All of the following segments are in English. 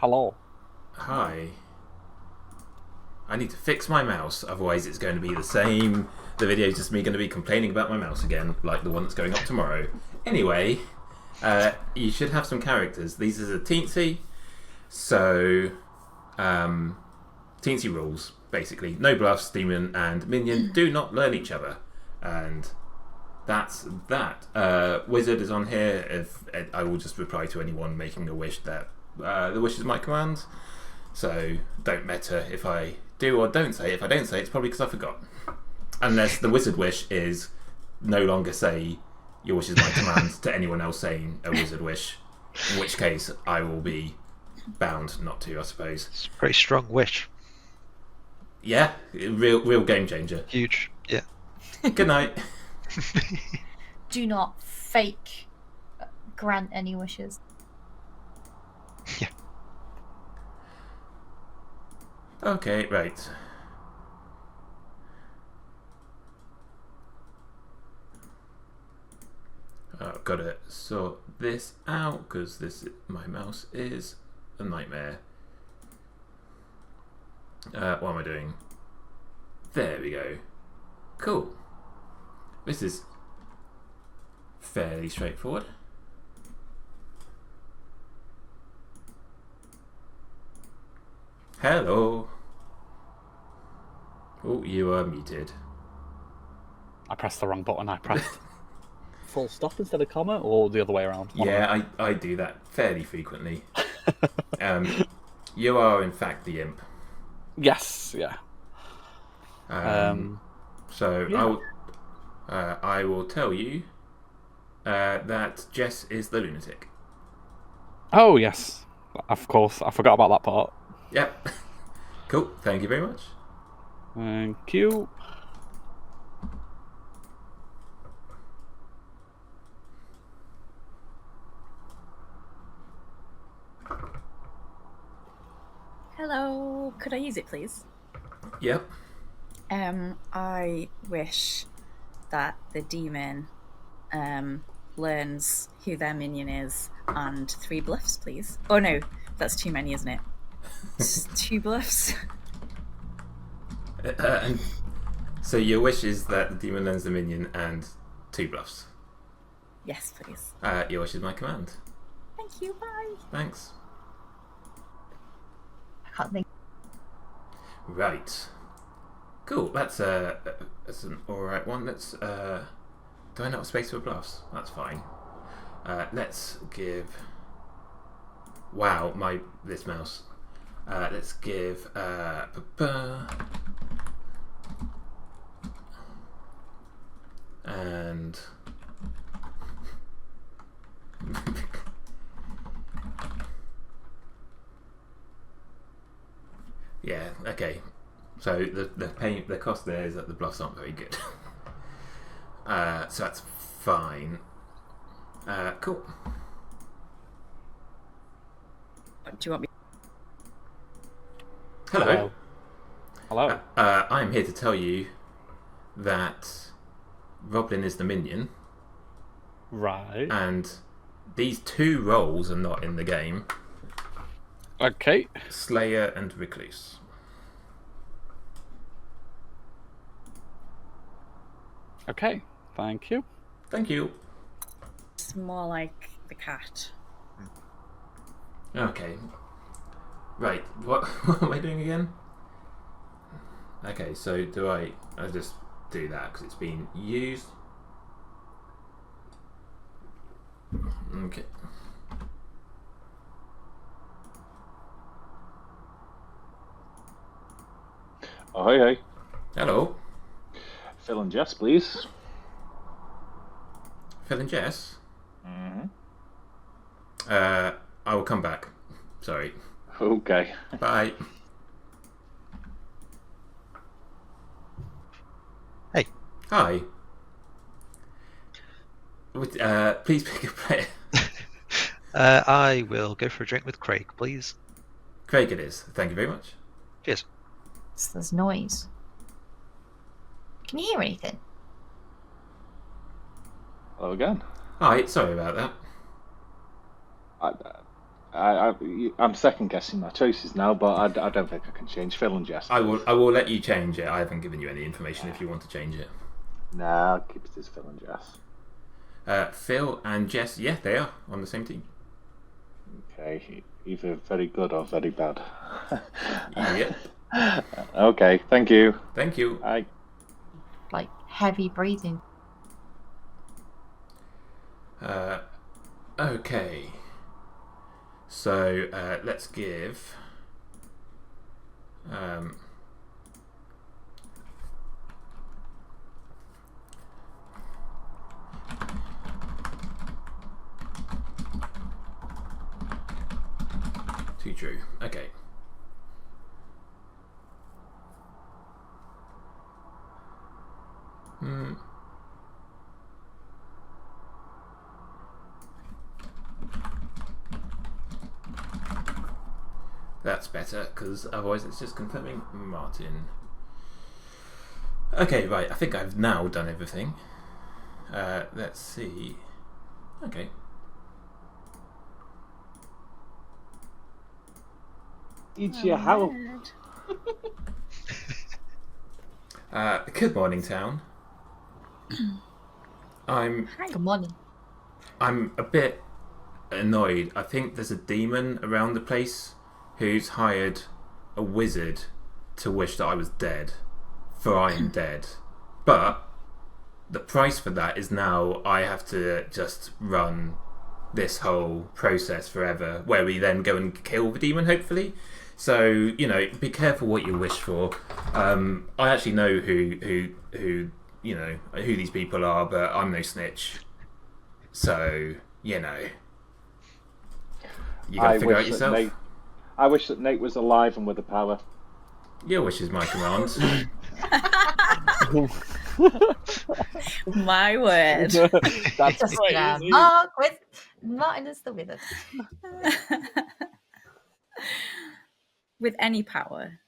Hello. Hi. I need to fix my mouse, otherwise it's going to be the same. The video's just me going to be complaining about my mouse again, like the one that's going up tomorrow. Anyway, you should have some characters. These are the teensy, so teensy rules, basically. No bluffs, demon and minion do not learn each other. And that's that. Wizard is on here. If I will just reply to anyone making a wish that the wish is my command. So don't matter if I do or don't say it. If I don't say it, it's probably because I forgot. Unless the wizard wish is no longer say your wish is my command to anyone else saying a wizard wish, in which case I will be bound not to, I suppose. It's a pretty strong wish. Yeah, real game changer. Huge, yeah. Good night. Do not fake grant any wishes. Yeah. Okay, right. I've got to sort this out because my mouse is a nightmare. What am I doing? There we go. Cool. This is fairly straightforward. Hello. Oh, you are muted. I pressed the wrong button. I pressed full stop instead of comma, or the other way around? Yeah, I do that fairly frequently. You are in fact the imp. Yes, yeah. So yeah. I will tell you that Jess is the lunatic. Oh, yes. Of course. I forgot about that part. Yep. Cool. Thank you very much. Thank you. Hello, could I use it, please? Yep. I wish that the demon learns who their minion is and 3 bluffs, please. Oh no, that's too many, isn't it? 2 bluffs. So your wish is that the demon learns the minion and 2 bluffs. Yes, please. Your wish is my command. Thank you, bye. Thanks. I can't think. Right. Cool. That's an alright one. Let's do I not have space for bluffs? That's fine. Let's give this mouse. Let's give and yeah, okay. So the cost there is that the bluffs aren't very good. So that's fine. Cool. Do you want me? Hello. Hello. I'm here to tell you that Roblin is the minion, Right. and these 2 roles are not in the game. Okay. Slayer and Recluse. Okay. Thank you. Thank you. It's more like the cat. Okay. Right. What am I doing again? Okay. So I just do that because it's been used. Okay. Oh, hey. Hello. Phil and Jess, please. Phil and Jess. Mm-hmm. I will come back. Sorry. Okay. Bye. Hey. Hi. Please pick a player. I will go for a drink with Craig, please. Craig it is. Thank you very much. Cheers. So there's noise. Can you hear anything? Hello again. Hi. Sorry about that. I'm second guessing my choices now, but I don't think I can change Phil and Jess. I will let you change it. I haven't given you any information if you want to change it. Nah, I'll keep it as Phil and Jess. Phil and Jess, yeah, they are on the same team. Okay, either very good or very bad. Yep. Okay, thank you. Thank you. Bye. Like heavy breathing. Okay. So let's give. To Drew. Okay. That's better, because otherwise it's just confirming Martin. Okay, right, I think I've now done everything. Let's see. Okay. It's your help. Good morning, town. Good morning. I'm a bit annoyed. I think there's a demon around the place who's hired a wizard to wish that I was dead, for I am dead. But the price for that is now I have to just run this whole process forever, where we then go and kill the demon, hopefully. So, you know, be careful what you wish for. I actually know who you know, who these people are, but I'm no snitch. So, you know, you gotta figure out yourself. I wish that Nate was alive and with the power. Your wish is my command. My word. That's Just crazy. Mark with Martin is the wizard. With any power.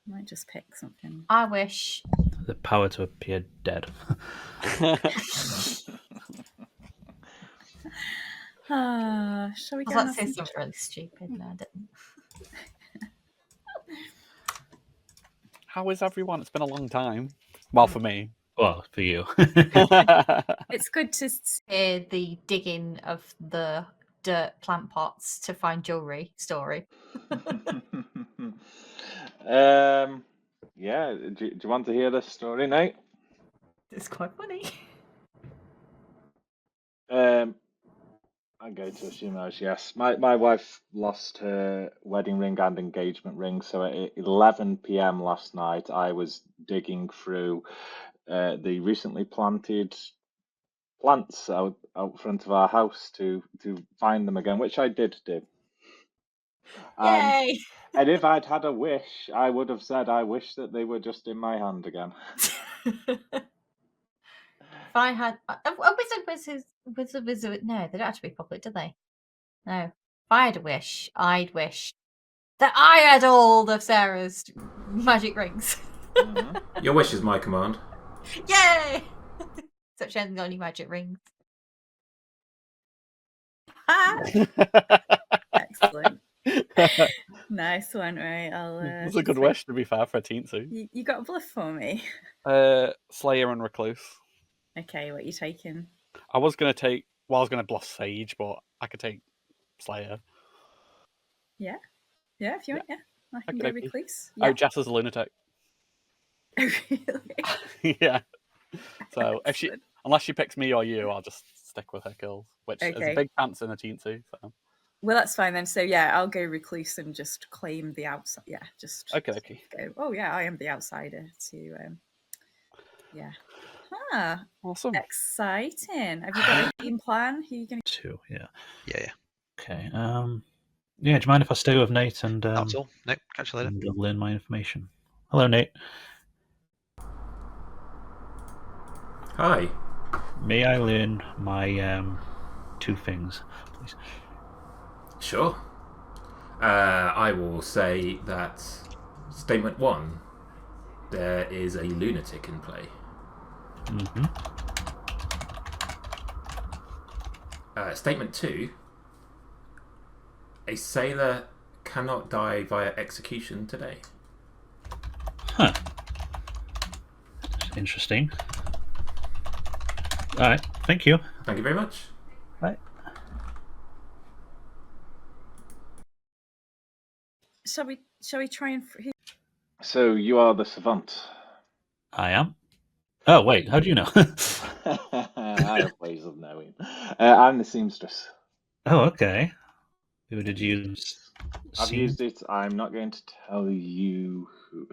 Might just pick something. I wish. The power to appear dead. Shall we I go? was about to say something really stupid. No, I didn't. How is everyone? It's been a long time. Well, for me. Well, for you. It's good to Hear the digging of the dirt plant pots to find jewelry story. Yeah, do you want to hear this story, Nate? It's quite funny. I'm going to assume that was yes. My wife lost her wedding ring and engagement ring, so at 11 p.m. last night, I was digging through the recently planted plants out front of our house to find them again, which I did do. Yay! And if I'd had a wish, I would have said, I wish that they were just in my hand again. If I had a wizard, no, they don't have to be public, do they? No. If I had a wish, I'd wish that I had all of Sarah's magic rings. Mm-hmm. Your wish is my command. Yay! Except she hasn't got any magic rings. Excellent. Nice one, right? It's a good wish, to be fair, for a teensy. You got a bluff for me? Slayer and Recluse. Okay, what are you taking? I was going to bluff Sage, but I could take Slayer. Yeah, if you want, yeah. I can Okay, go okay. Recluse. Oh, Yeah. Jess is a lunatic. Oh, really? Yeah. So Excellent. unless she picks me or you, I'll just stick with her kills, which is Okay. a big chance in a teensy. So. Well, that's fine then. So yeah, I'll go Recluse and just claim the outside. Yeah, just Okay. go. Oh yeah, I am the outsider. To yeah. Ah, Awesome. exciting. Have you got a game plan? Who are you going to? 2, yeah. Yeah. Okay. Yeah, do you mind if I stay with Nate and That's all. No, catch you later. and learn my information? Hello, Nate. Hi. May I learn my 2 things, please? Sure. I will say that statement 1, there is a lunatic in play. Mm-hmm. Statement 2, A sailor cannot die via execution today. Huh. Interesting. All right. Thank you. Thank you very much. Right. Shall we try and? So you are the savant. I am. Oh wait, how do you know? I have ways of knowing. I'm the seamstress. Oh, okay. Who did you use? I've Seam- used it. I'm not going to tell you who.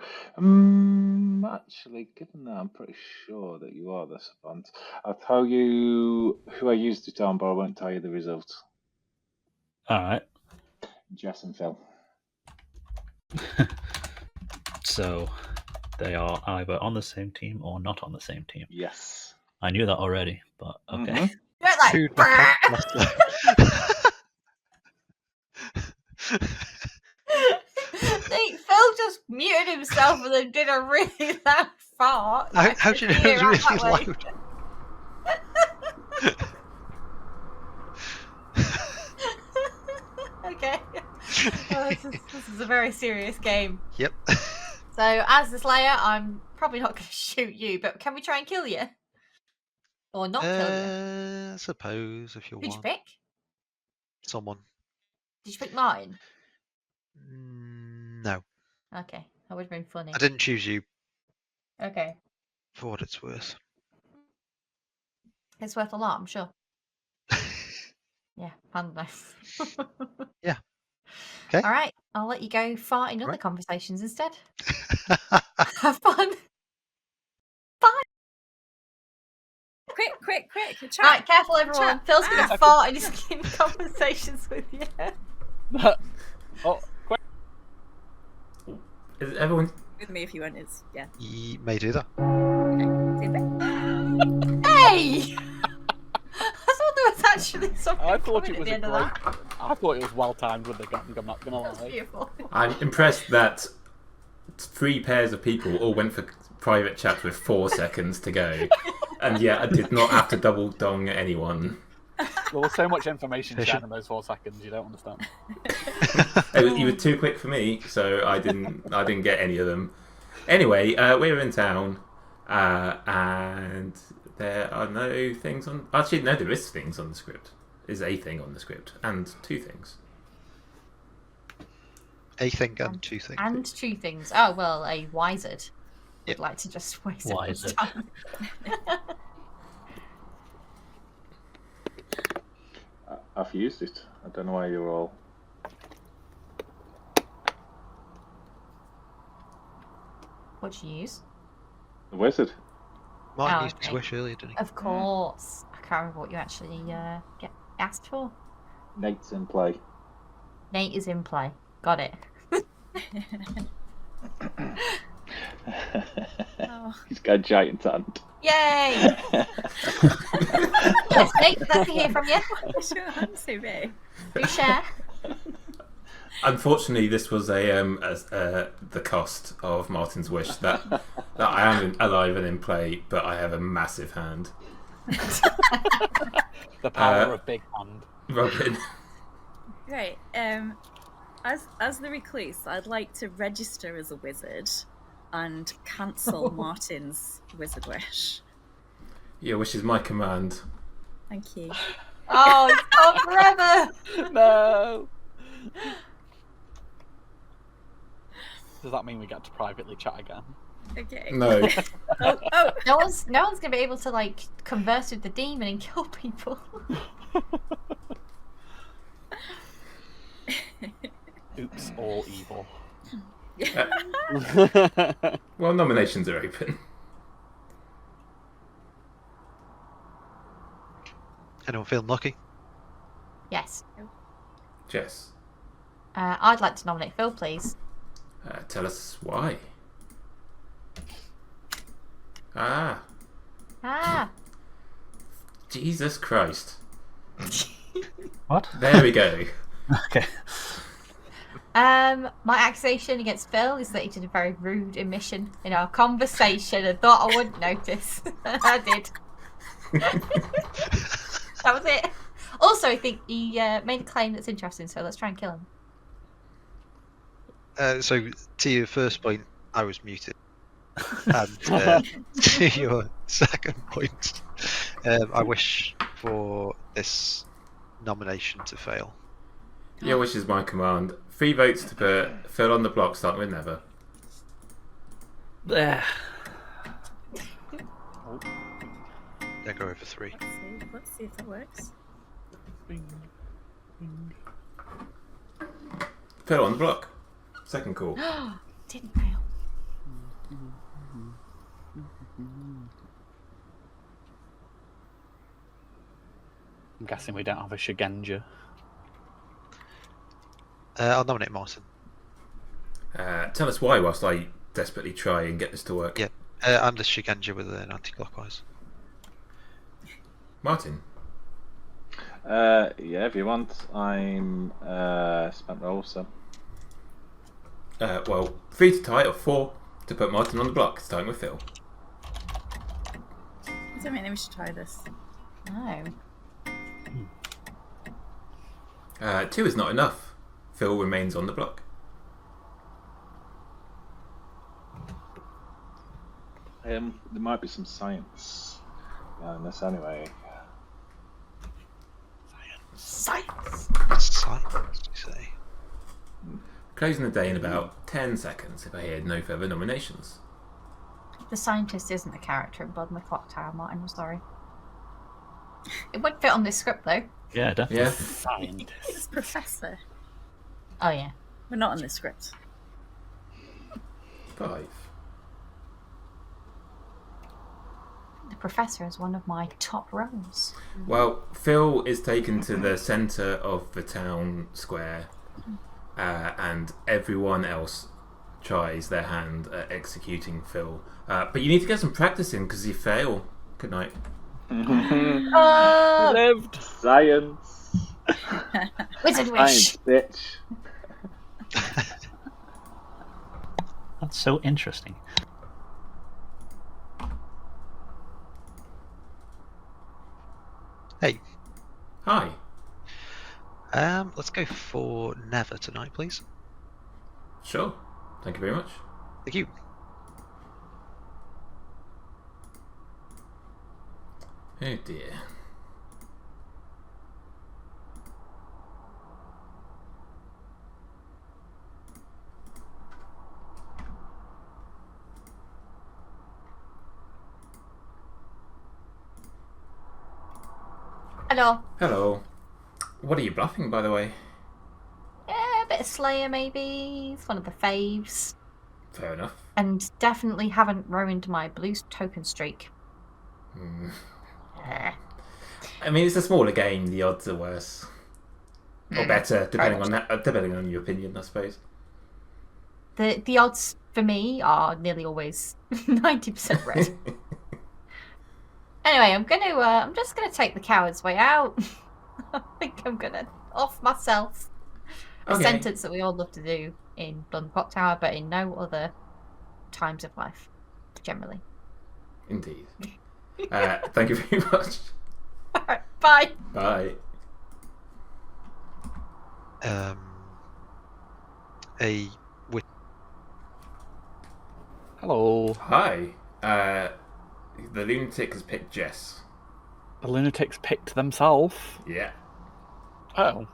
Actually, given that, I'm pretty sure that you are the savant. I'll tell you who I used it on, but I won't tell you the result. All right. Jess and Phil. So they are either on the same team or not on the same team. Yes. I knew that already, but okay. Mhm. You're like, Dude, my Phil just muted himself and then did a really loud fart. How do you know it was really loud? Okay. Well, this is a very serious game. Yep. So, as the Slayer, I'm probably not going to shoot you, but can we try and kill you? Or not kill you? I suppose if you Who'd you want pick? someone. Did you pick Martin? No, Okay, that would have been funny. I didn't choose you Okay. for what it's worth. It's worth a lot, I'm sure. Yeah, hand knife. Yeah. Okay. All right, I'll let you go fart in other Right. conversations instead. Have fun. Quick! Chat. Right, careful everyone. Chat. Phil's going to Ah. fart in conversations with you. Oh, quick. Is everyone? With me if you want. Is yeah. You may do that. Hey! I thought there was actually something I thought coming it at was the a end of great. that. I thought it was well timed with the gun. I'm not gonna That's lie. beautiful. I'm impressed that 3 pairs of people all went for private chats with 4 seconds to go, and yet I did not have to double dong anyone. There was so much information Efficient. shared in those 4 seconds. You don't understand. You were too quick for me, so I didn't get any of them. Anyway, we're in town, and there are no things on. Actually, no, there is things on the script. There's a thing on the script, and 2 things. A thing and 2 things. And 2 things. Oh, well, a wizard would Yep. like to just waste everyone's Wizard. time. I've used it. I don't know why you're all. What'd you use? The wizard. Martin Oh, used his okay. wish earlier, didn't he? Of course. I can't remember what you actually get asked for. Nate's in play. Nate is in play. Got it. Oh. He's got a giant hand. Yay! Yes, Nate, glad to hear from you. Sure, I'm so big. Do share. Unfortunately, this was the cost of Martin's wish that I am alive and in play, but I have a massive hand. The power of big hand. Robin. Right. As the recluse, I'd like to register as a wizard and cancel Martin's wizard wish. Your wish is my command. Thank you. Oh, it's gone forever. No. Does that mean we get to privately chat again? Okay. No. Oh. No one's gonna be able to like converse with the demon and kill people. Oops, all evil. Well, nominations are open. Anyone feeling lucky? Yes. Jess, I'd like to nominate Phil, please. tell us why. Ah, Ah. Jesus Christ. What? There we go. Okay. My accusation against Phil is that he did a very rude admission in our conversation and thought I wouldn't notice. I did. That was it. Also, I think he made a claim that's interesting, so let's try and kill him. So, to your first point, I was muted. And to your second point, I wish for this nomination to fail. Your wish is my command. 3 votes to put Phil on the block, starting with Never. There. Then go over 3. Let's see if that works. Phil on the block. Second call. Didn't fail. I'm guessing we don't have a Shigenja. I'll nominate Martin. Tell us why whilst I desperately try and get this to work. Yeah, I'm the Shigenja with an anti-clockwise. Martin. Yeah, if you want. I'm spent roll, so. Well, 3 to tie or 4 to put Martin on the block, starting with Phil. I don't think we should try this. No. 2 is not enough. Phil remains on the block. There might be some science behind this anyway. Science! Silence, you say? Closing the day in about 10 seconds if I hear no further nominations. The scientist isn't a character in Blood in the Clocktower, Martin, I'm sorry. It would fit on this script, though. Yeah, definitely. Yeah. Scientist. It's Professor. Oh, yeah. We're not on the script. 5. The Professor is one of my top roles. Well, Phil is taken to the centre of the town square, and everyone else tries their hand at executing Phil. But you need to get some practice in because you fail. Good night. Lived. Science! Wizard wish! Science, bitch! That's so interesting. Hey, Hi. let's go for Never tonight, please. Sure. Thank you very much. Thank you. Oh dear. Hello. Hello. What are you bluffing, by the way? Yeah, a bit of Slayer, maybe. It's one of the faves. Fair enough. And definitely haven't ruined my blue token streak. Hmm. Eh. I mean, it's a smaller game. The odds are worse or better, depending much on that. Depending on your opinion, I suppose. The odds for me are nearly always 90% red. Anyway, I'm just gonna take the coward's way out. I think I'm gonna off myself. A Okay. sentence that we all love to do in Bluff and Clocktower, but in no other times of life, generally. Indeed. Thank you very much. Alright, bye. Bye. A Hello. Hi. The lunatic has picked Jess. The lunatics picked themselves. Yeah. Oh.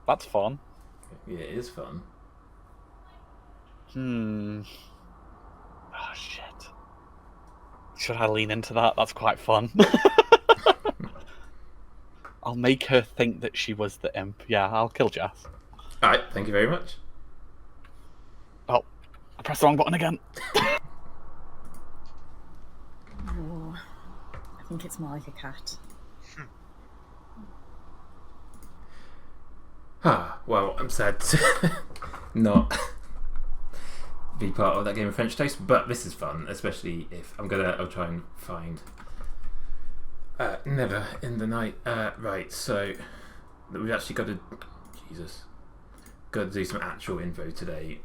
That's fun. Yeah, it is fun. Oh, shit. Should I lean into that? That's quite fun. I'll make her think that she was the imp. Yeah, I'll kill Jess. Alright, thank you very much. Oh, I pressed the wrong button again. Ooh, I think it's more like a cat. Well, I'm sad to not be part of that game of French Toast, but this is fun, especially if I'll try and find Never in the Night. Right, so we've actually got to do some actual info today.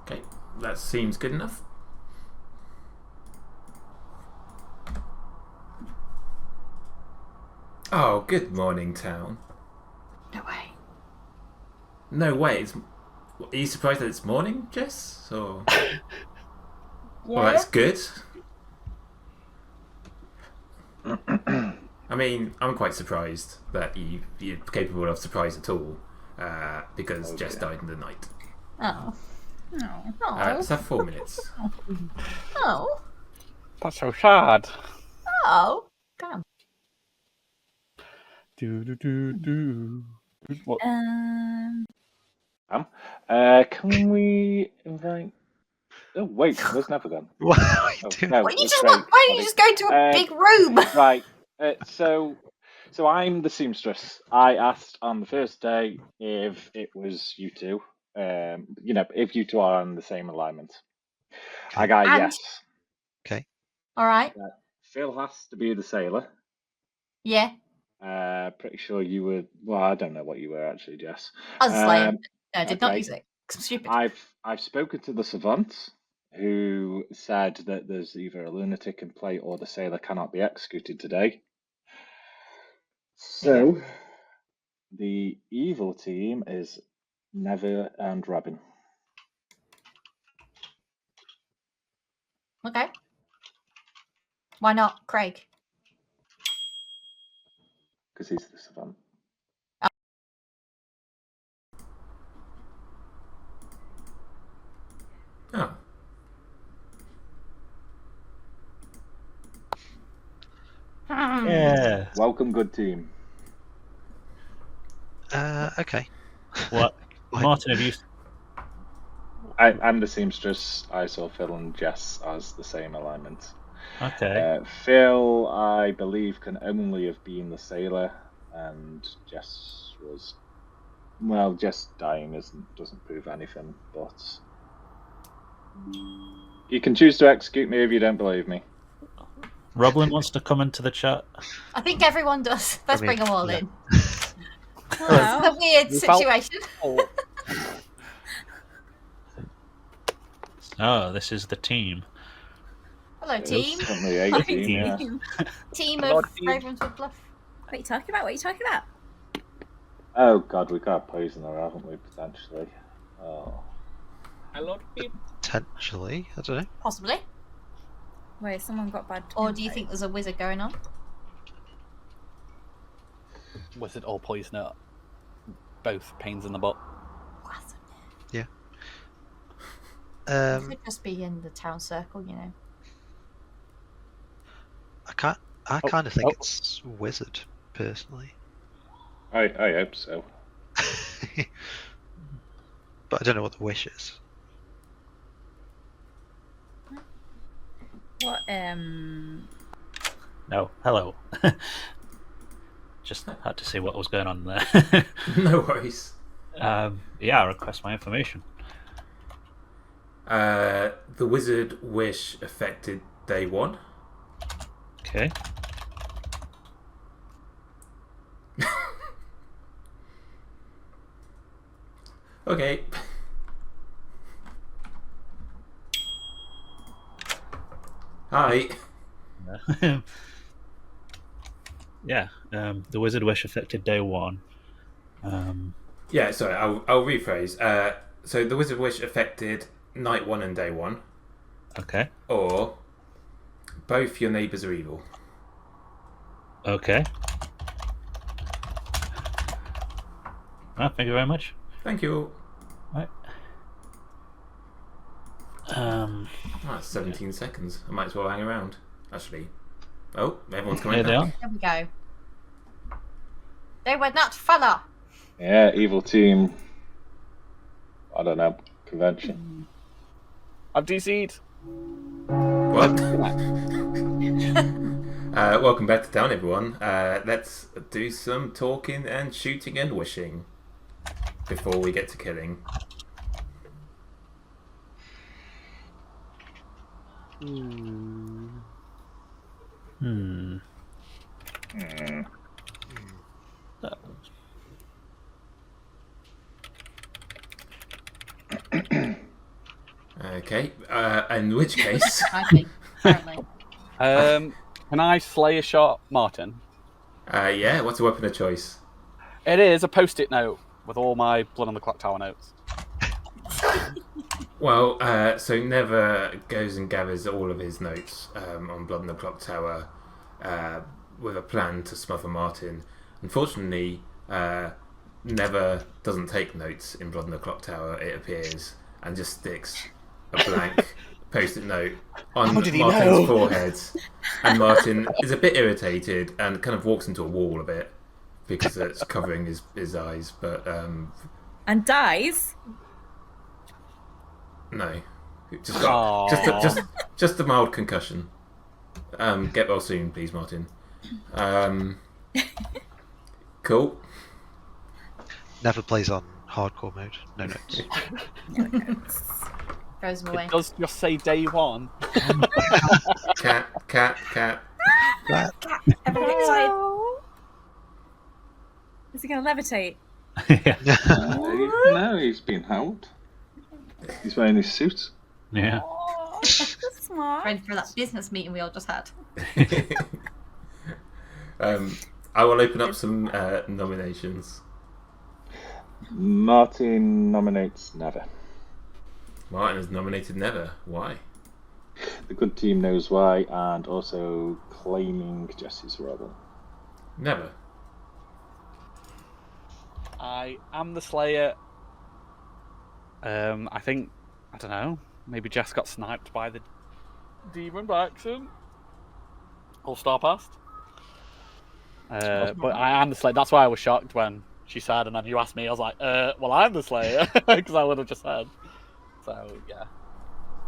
Okay, that seems good enough. Oh, good morning, town. No way. No way. Are you surprised that it's morning, Jess? Or well, that's good. I mean, I'm quite surprised that you're capable of surprise at all, because Jess died in the night. Oh. No. Let's have 4 minutes. Oh. That's so sad. Oh. Damn. Do. What? Can we invite? Oh wait, where's Never gone? What are you Oh, doing? no, Why don't you it's just Craig. why don't you just go into a big room? Right. So I'm the seamstress. I asked on the first day if it was you two. If you two are on the same alignment. I got a And- yes. Okay. All right. Phil has to be the sailor. Yeah. Pretty sure you were. Well, I don't know what you were actually, Jess. I was a slave. No, I did not okay. use it. 'Cause I'm stupid. I've spoken to the savant, who said that there's either a lunatic in play or the sailor cannot be executed today. So the evil team is Never and Robin. Okay. Why not Craig? Because he's the savant. Oh. Yeah. Welcome, good team. Okay. What? Fine. Martin, have you? I'm the seamstress. I saw Phil and Jess as the same alignment. Okay. Phil, I believe, can only have been the sailor, and Jess was. Well, Jess dying doesn't prove anything, but you can choose to execute me if you don't believe me. Roblin wants to come into the chat. I think everyone does. Let's bring them all yeah. in. It's a Hello. weird We felt- situation. Oh, this is the team. Hello, team. Certainly a team, yeah. Team Hello, of team. Ravenswood Bluff. What are you talking about? What are you talking about? Oh god, we got a poisoner, haven't we, potentially? Oh. Hello, team. Potentially, I don't know. Possibly. Wait, someone got bad. Or do you info. think there's a wizard going on? Wizard or poisoner? Both pains in the butt. It could just be in the town circle, you know. I kind of think it's wizard, personally. I hope so. But I don't know what the wish is. What? No, hello. Just had to see what was going on there. No worries. Yeah, I request my information. The wizard wish affected day 1. Okay. Okay. Hi. Yeah, the wizard wish affected day 1. Yeah, sorry, I'll rephrase. So the wizard wish affected night 1 and day 1, Okay. or both your neighbours are evil. Okay. Well, thank you very much. Thank you. Right. That's 17 seconds. I might as well hang around. Actually. Oh, everyone's coming Here they back. are. There we go. They were not fella. Yeah, evil team. I don't know, convention. I've DC'd. What? Welcome back to town, everyone. Let's do some talking and shooting and wishing before we get to killing. Hmm. Okay. In which case, I think, apparently. Can I slay a shot, Martin? yeah. What's a weapon of choice? It is a post-it note with all my Blood on the Clocktower notes. Well, so Never goes and gathers all of his notes on Blood on the Clocktower with a plan to smother Martin. Unfortunately, Never doesn't take notes in Blood on the Clocktower, it appears, and just sticks a blank post-it note on How did he Martin's know? forehead. And Martin is a bit irritated and kind of walks into a wall a bit because it's covering his eyes, but And dies. no, just a mild concussion. Get well soon, please, Martin. Cool. Never plays on hardcore mode. No notes. Throws him away. It does just say day one. Cat. Everything excited. Is he going to levitate? No, he's been held. He's wearing his suit. Yeah. Oh, that's smart. Ready for that business meeting we all just had. I will open up some nominations. Martin nominates Never. Martin has nominated Never. Why? The good team knows why, and also claiming Jesse's rebel. Never. I am the Slayer. I think, I don't know, maybe Jess got sniped by the demon by accident. Or Starpast. But I am the Slayer. That's why I was shocked when she said, and then you asked me, I was like, well, I'm the Slayer, because I would have just said. So, yeah.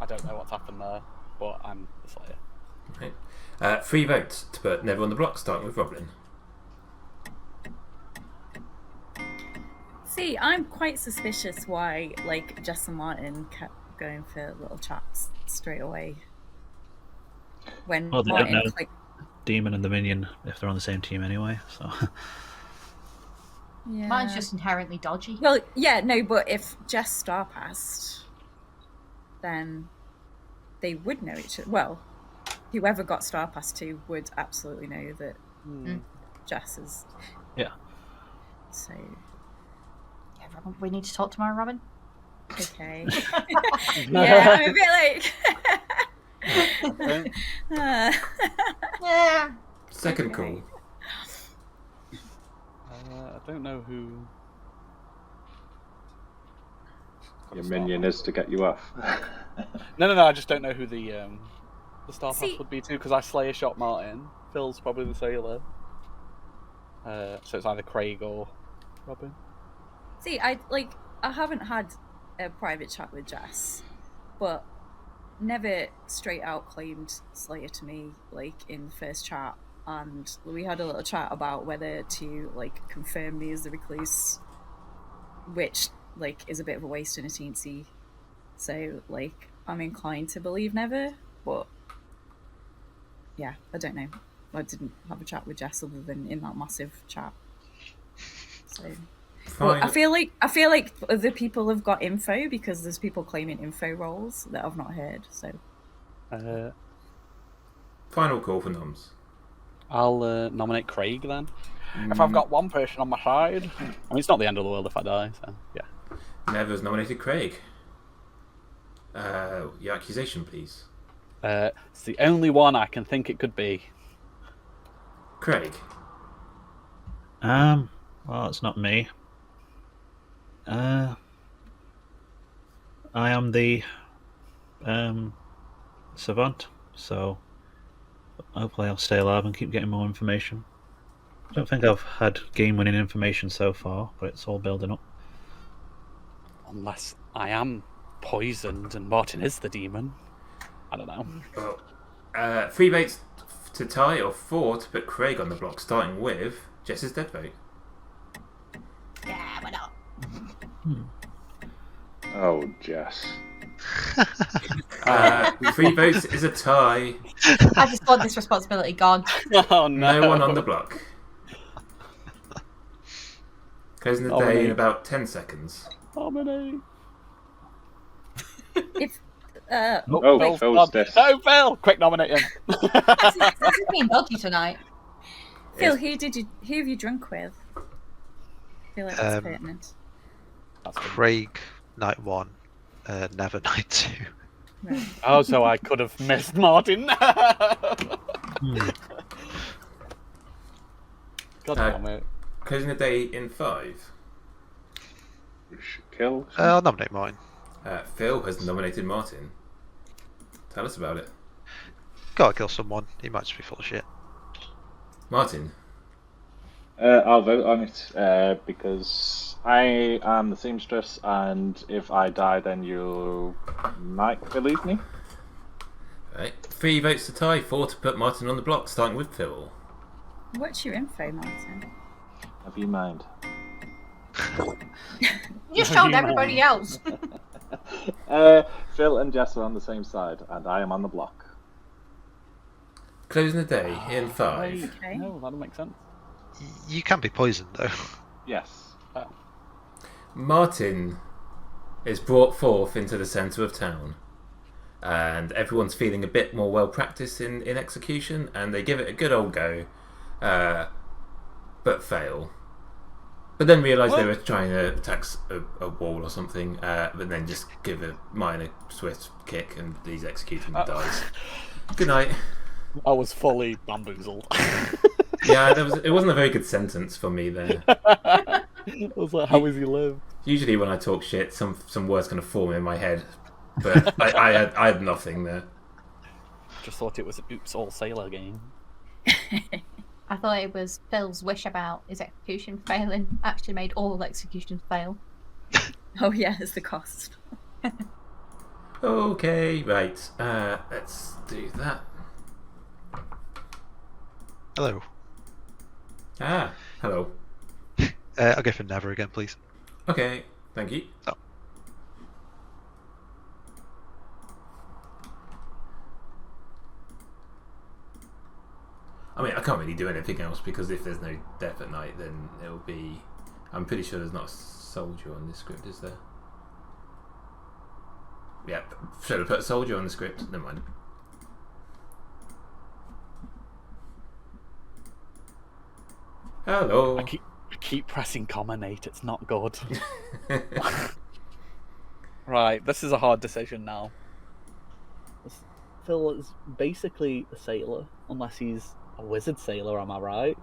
I don't know what's happened there, but I'm the Slayer. Right. 3 votes to put Never on the block, starting with Roblin. See, I'm quite suspicious why, like, Jess and Martin kept going for little chats straight away. When Well, they don't Martin, know. like, Demon and the minion, if they're on the same team anyway. So. yeah. Mine's just inherently dodgy. Well, yeah, no, but if Jess Starpast, then they would know each other. Well, whoever got Starpast to would absolutely know that Jess is. Yeah. So. Yeah, Robin, we need to talk tomorrow, Robin. Okay. Yeah, I'm a bit like. Yeah. Second call. I don't know who. Your minion is to get you off. No, I just don't know who the Starpass See- would be too, because I Slayer shot Martin. Phil's probably the Sailor. So it's either Craig or Robin. See, I haven't had a private chat with Jess, but never straight out claimed Slayer to me, like, in the first chat, and we had a little chat about whether to, like, confirm me as the recluse, which, like, is a bit of a waste in a teensy. So, like, I'm inclined to believe Never, but yeah, I don't know. I didn't have a chat with Jess other than in that massive chat. So. Well, I feel like other people have got info because there's people claiming info roles that I've not heard. So Final call for noms. I'll nominate Craig then. If I've got one person on my side, I mean, it's not the end of the world if I die. So yeah. Never's nominated Craig. Your accusation, please. It's the only one I can think it could be. Craig. Well, it's not me. I am the savant, so hopefully I'll stay alive and keep getting more information. I don't think I've had game-winning information so far, but it's all building up. Unless I am poisoned and Martin is the demon. I don't know. Well, 3 votes to tie or 4 to put Craig on the block, starting with Jess's dead vote. Yeah, why not? Oh, Jess. Three votes is a tie. I just want this responsibility gone. Oh no! No one on the block. Closing the day in about 10 seconds. Harmony. If Oh, Phil's this. No, Phil! Quick, nominate him. This is being dodgy tonight. Phil, who have you drunk with? I feel like that's pertinent. Craig, night 1, Never, night 2. Right. Oh, so I could have missed Martin. God damn it. Closing the day in 5. Kill. I'll nominate mine. Phil has nominated Martin. Tell us about it. Gotta kill someone. He might just be full of shit. Martin. I'll vote on it because I am the seamstress, and if I die, then you might believe me. Right. 3 votes to tie, 4 to put Martin on the block, starting with Phil. What's your info, Martin? Have you mind? You just told everybody else. Phil and Jess are on the same side, and I am on the block. Closing the day in 5. Okay. No, that'll make sense. You can be poisoned, though. Yes. Martin is brought forth into the centre of town, and everyone's feeling a bit more well practiced in execution, and they give it a good old go, but fail. But then realise they were trying to attack a wall or something, but then just give a minor swift kick, and he's executing and dies. Good night. I was fully bamboozled. Yeah, it wasn't a very good sentence for me there. I was like, how has he lived? Usually when I talk shit, some words kind of form in my head, but I had nothing there. Just thought it was an oops all sailor game. I thought it was Phil's wish about his execution failing actually made all executions fail. Oh yeah, it's the cost. Okay, right. Let's do that. Hello. Ah, hello. I'll go for Never again, please. Okay, thank you. Oh. I mean, I can't really do anything else because if there's no death at night, then it'll be... I'm pretty sure there's not a soldier on this script, is there? Yep, should have put a soldier on the script. Never mind. Hello. I keep pressing comma, Nate. It's not good. Right, this is a hard decision now. Phil is basically a sailor, unless he's a wizard sailor, am I right?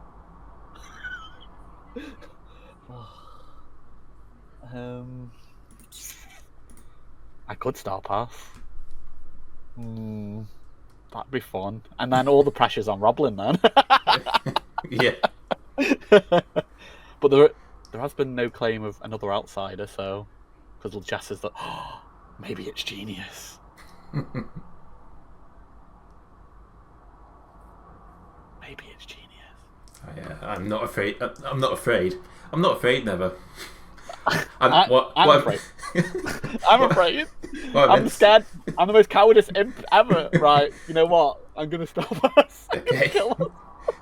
I could Star Pass. That'd be fun. And then all the pressure's on Roblin then. Yeah. But there has been no claim of another outsider, so... Because Jess is that, maybe it's genius. Maybe it's genius. Oh, yeah, I'm not afraid. I'm not afraid. I'm not afraid, never. I'm afraid. I'm afraid. I'm scared. I'm the most cowardice imp ever. Right, you know what? I'm going to stop us. Okay.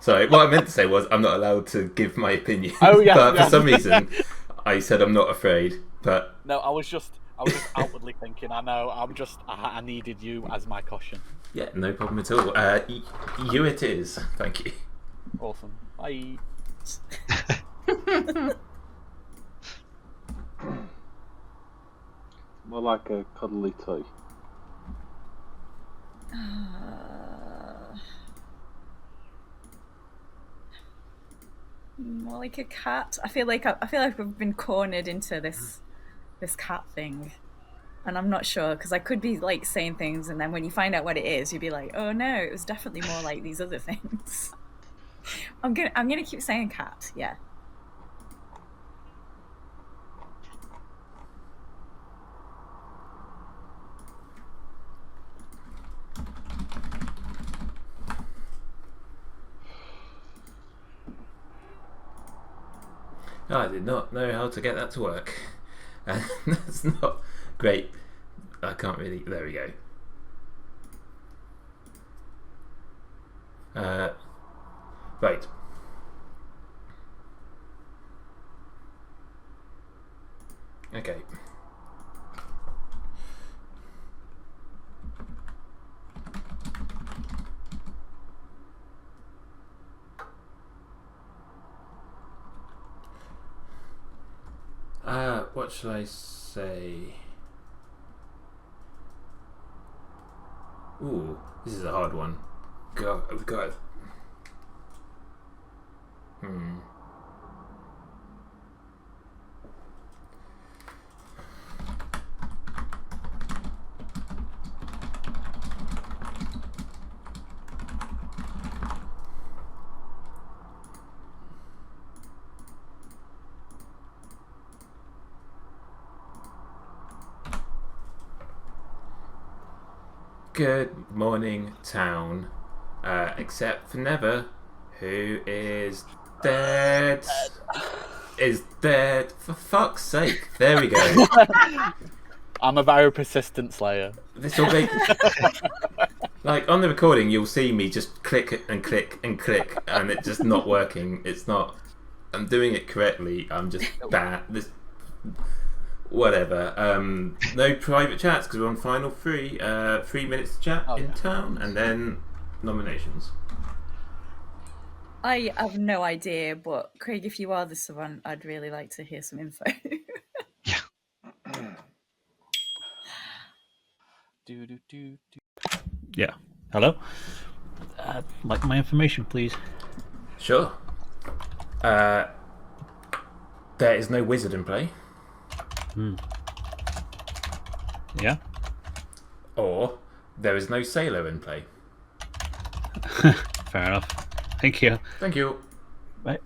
Sorry, what I meant to say was I'm not allowed to give my opinion. Oh, yeah. But for some reason, I said I'm not afraid. But no, I was just outwardly thinking. I know. I needed you as my caution. yeah, no problem at all. You it is. Thank you. Awesome. Bye. More like a cuddly toy. More like a cat. I feel like I've been cornered into this cat thing, and I'm not sure because I could be like saying things, and then when you find out what it is, you'd be like, "Oh no, it was definitely more like these other things." I'm gonna keep saying cat. Yeah. I did not know how to get that to work. That's not great. I can't really. There we go. Right. Okay. What should I say? Ooh, this is a hard one. God. Good morning, town. Except for Never, who is dead. Is dead. For fuck's sake. There we go. I'm a very persistent Slayer. This will be like on the recording. You'll see me just click and click and click, and it's just not working. It's not. I'm doing it correctly. I'm just bad. This. Whatever. No private chats because we're on final 3 minutes to chat in town, and then nominations. I have no idea, but Craig, if you are the savant, I'd really like to hear some info. Yeah. Hello? Like my information, please. Sure. There is no wizard in play. Yeah. Or there is no sailor in play. Fair enough. Thank you. Thank you. Right.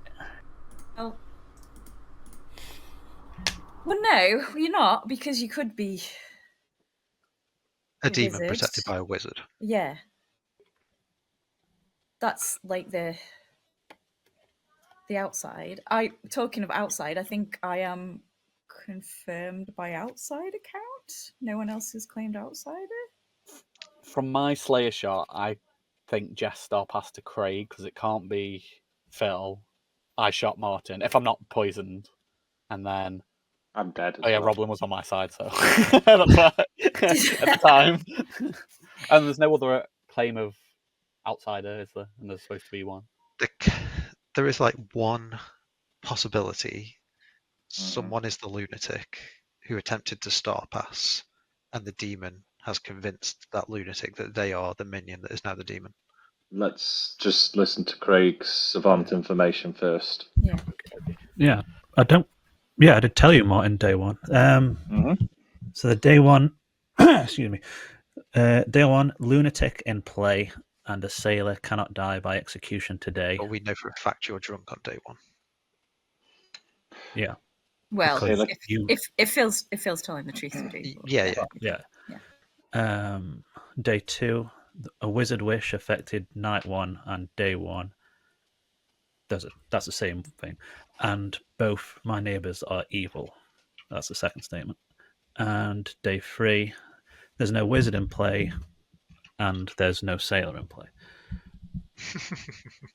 Well, no, you're not, because you could be A demon wizard. protected by a wizard. Yeah. That's like the outside. Talking of outside, I think I am confirmed by outside account. No one else has claimed outsider. From my Slayer shot, I think Jess still passed to Craig because it can't be Phil. I shot Martin if I'm not poisoned, and then I'm dead. oh yeah, Roblin was on my side, so that's why at the time. And there's no other claim of outsider, is there? And there's supposed to be one. There is like one possibility. Someone is the lunatic who attempted to star pass, and the demon has convinced that lunatic that they are the minion that is now the demon. Let's just listen to Craig's savant information first. Yeah. Yeah. I did tell you, Martin, day one. So the day one, excuse me, day one, lunatic in play, and a sailor cannot die by execution today. But we know for a fact you're drunk on day one. Yeah. Well, Because if Phil's telling the truth, we do. Yeah. Day two, a wizard wish affected night one and day one. That's the same thing. And both my neighbours are evil. That's the second statement. And day three, there's no wizard in play, and there's no sailor in play.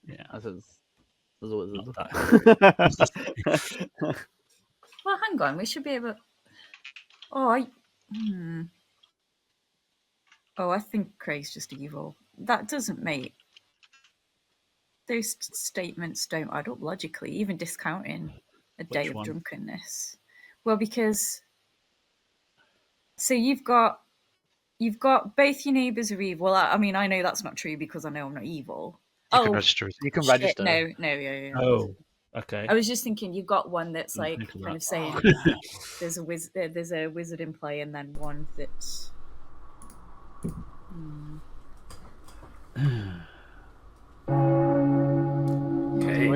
Yeah, There's a wizard. Well, hang on. We should be able. I think Craig's just evil. That doesn't make. Those statements don't add up logically, even discounting a day of drunkenness. Well, because so you've got both your neighbours are evil. Well, I mean, I know that's not true because I know I'm not evil. You can register as You can Shit, register. No, yeah. Oh, okay. I was just thinking you've got one that's Didn't like think of kind that. of saying there's a wizard in play, and then one that's. Okay.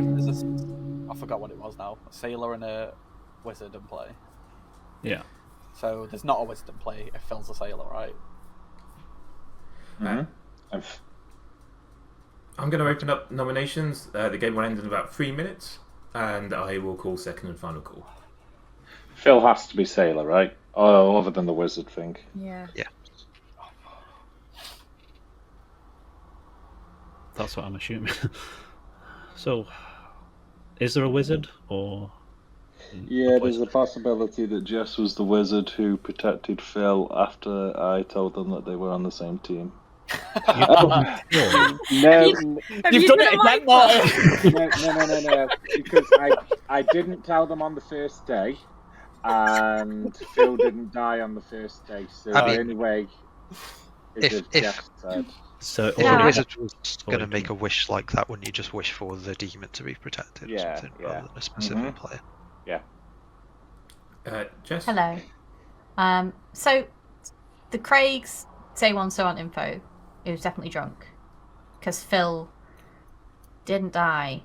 I forgot what it was now. A sailor and a wizard in play. Yeah. So there's not a wizard in play if Phil's a sailor, right? Mm-hmm. I'm going to open up nominations. The game will end in about 3 minutes, and I will call second and final call. Phil has to be Sailor, right? Oh, other than the wizard thing. Yeah. That's what I'm assuming. So, is there a wizard or? Yeah, there's a possibility that Jess was the wizard who protected Phil after I told them that they were on the same team. Oh. No, You've done it again, Martin. no. Because I didn't tell them on the first day, and Phil didn't die on the first day. So I mean, the only way is if Jess said. So, If Yeah. a wizard was going to Sorry, make a wish like that, wouldn't you just wish for the demon to be protected or Yeah, something, yeah. rather than a specific player? Jess? Hello. So the Craigs say one so on info. He was definitely drunk because Phil didn't die.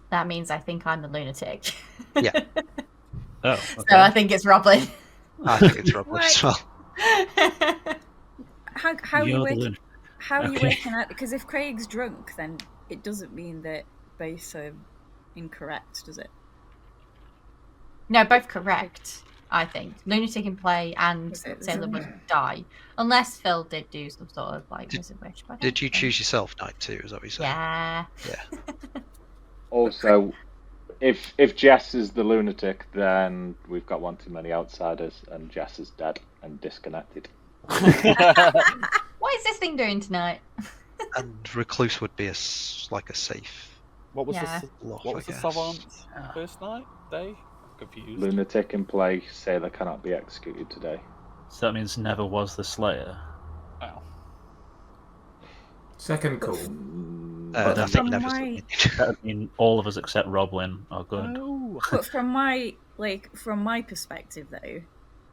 That means I think I'm the lunatic. Yeah. Oh, So okay. I think it's Roblin. I think it's Rob as well. How are you You're the working? lunatic. How are you Okay. working out? Because if Craig's drunk, then it doesn't mean that both are incorrect, does it? No, both correct. I think lunatic in play and Okay. Sailor would die unless Phil did do some sort of like Did- wizard wish. but I Did don't you think- choose yourself, Knight 2? Is that what you said? Yeah. Also, if Jess is the lunatic, then we've got one too many outsiders, and Jess is dead and disconnected. What is this thing doing tonight? And Recluse would be like a safe What was Yeah. the lock, what I was the guess. savant's first night day? I'm confused. Lunatic in play, Sailor cannot be executed today. So that means never was the Slayer. Oh. Second call. I then think from never's my- the That would mean all of us except Roblin are good. Oh. But from my perspective though,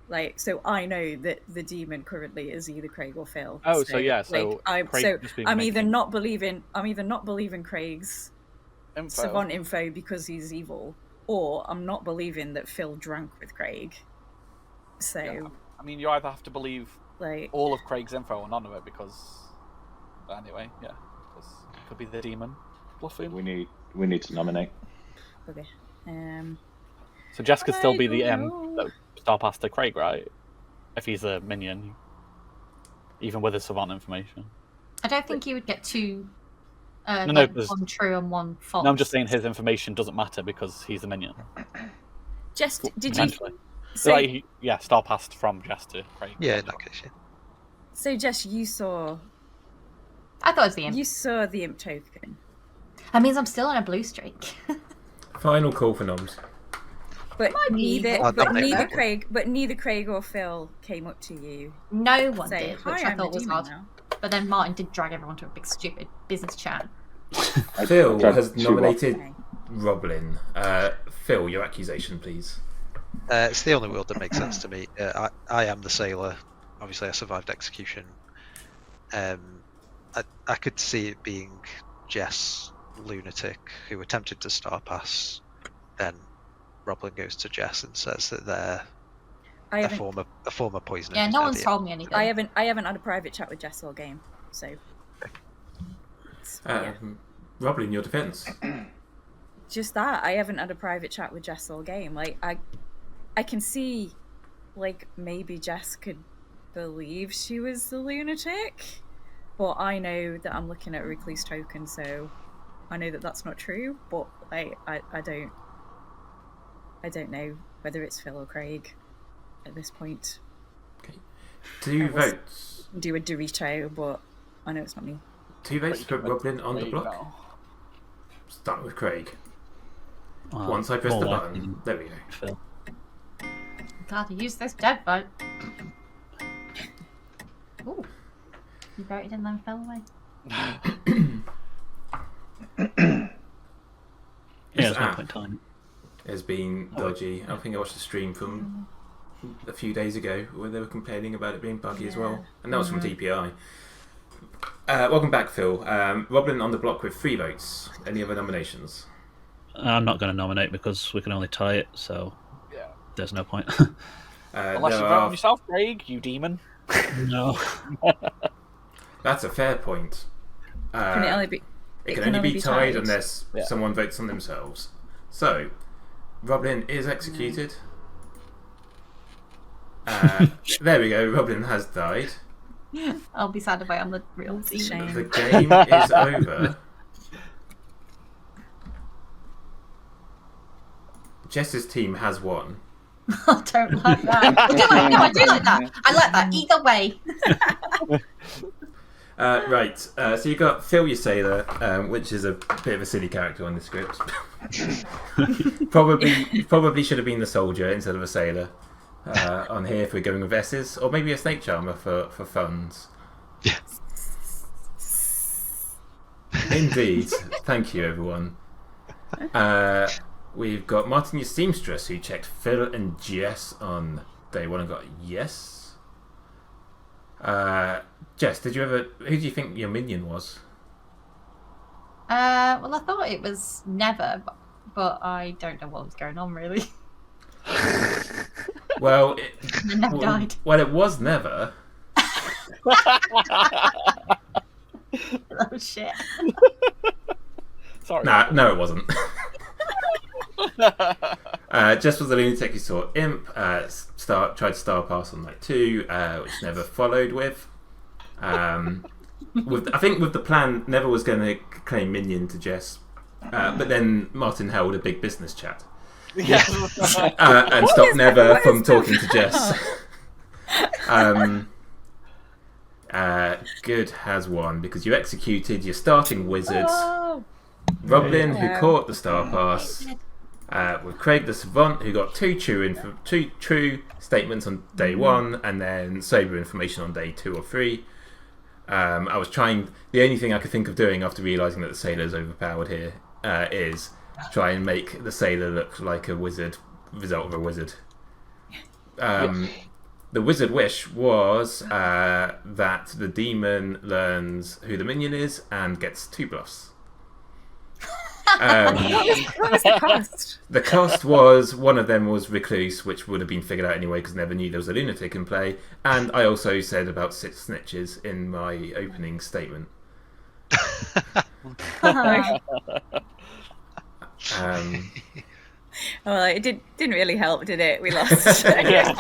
like, so I know that the demon currently is either Craig or Phil. Oh, so yeah, so I'm Craig just being I'm either making not believing Craig's info. savant info because he's evil, or I'm not believing that Phil drank with Craig. So Yeah. I mean, you either have to believe like, all of Craig's info or none of it because. But anyway, yeah, because it could be the demon bluffing. We need to nominate. okay, So Jess could still be the I M don't that star pass to Craig, right? If he's a minion, even with his savant information. I don't think you would get two. No, like there's- one true and one false. No, I'm just saying his information doesn't matter because he's a minion. Jess, did you? Potentially. So, Like, yeah, star passed from Jess to Craig. Yeah, in that case, yeah. so Jess, you saw I thought it was the imp. the imp token, That means I'm still on a blue streak. Final call for noms. but be neither, I'll but nominate neither that. neither Craig or Phil came up to you. No one Say, did, "Hi, which I I'm the thought was demon odd. now." But then Martin did drag everyone to a big stupid business chat. Phil tried has to chew nominated Okay. Roblin. Phil, your accusation, please. It's the only word that makes sense to me. I am the Sailor. Obviously, I survived execution. I could see it being Jess, lunatic, who attempted to star pass. Then Roblin goes to Jess and says that they're I a haven't, former poisoner. Yeah, who's no now one's the- told me anything. I haven't had a private chat with Jess all game, so. Yeah. Roblin, your defence. Just that I haven't had a private chat with Jess all game. Like I can see, like, maybe Jess could believe she was the lunatic, but I know that I'm looking at a recluse token, so I know that that's not true. But I don't know whether it's Phil or Craig at this point. Two was- votes. Do a Dorito, but I know it's not me. Two votes for Roblin on the Craig block. now. Start with Craig. Well, Once I press more the likely button, there we go. Phil. Glad to use this dead vote. Ooh. You voted and then fell away. Yeah, This there's no app point time. has been dodgy. I think I watched a stream from a few days ago where they were complaining about it being buggy as well, and that was from TPI. Welcome back, Phil. Roblin on the block with 3 votes. Any other nominations? I'm not going to nominate because we can only tie it, so Yeah. there's no point. Unless you there vote are- on yourself, Craig, you demon. No. That's a fair point. Can it only be? It can only be tied unless Yeah. someone votes on themselves. So, Roblin is executed. There we go. Robin has died. I'll be sad if I am the real That's a demon. shame. The game is over. Jess's team has won. I don't like that. I do like that. I like that. Either way. Right, so you got Phil your sailor, which is a bit of a silly character on the script. probably should have been the soldier instead of a sailor on here if we're going with S's, or maybe a snake charmer for funds. Indeed, thank you everyone. We've got Martin your seamstress who checked Phil and Jess on day one and got yes. Jess, who do you think your minion was? Well, I thought it was Never, but I don't know what was going on really. Well, Never died. Well, it was Never. Oh shit. Sorry. No, it wasn't. Jess was a lunatic who saw Imp, tried to star pass on night 2, which Never followed with. I think with the plan, Never was going to claim minion to Jess, but then Martin held a big business chat. Yeah. And stopped Never from talking to Jess. Good has won because you executed your starting wizards. Oh, Roblin, who Yeah. caught the star pass, with Craig the savant, who got two true statements on day 1, and then sober information on day 2 or 3. I was trying. The only thing I could think of doing after realising that the sailor's overpowered here is try and make the sailor look like a wizard. Result of a wizard. The wizard wish was that the demon learns who the minion is and gets 2 bluffs. what was the cost? The cost was one of them was recluse, which would have been figured out anyway because never knew there was a lunatic in play. And I also said about 6 snitches in my opening statement. Well, it didn't really help, did it? We lost. Yeah.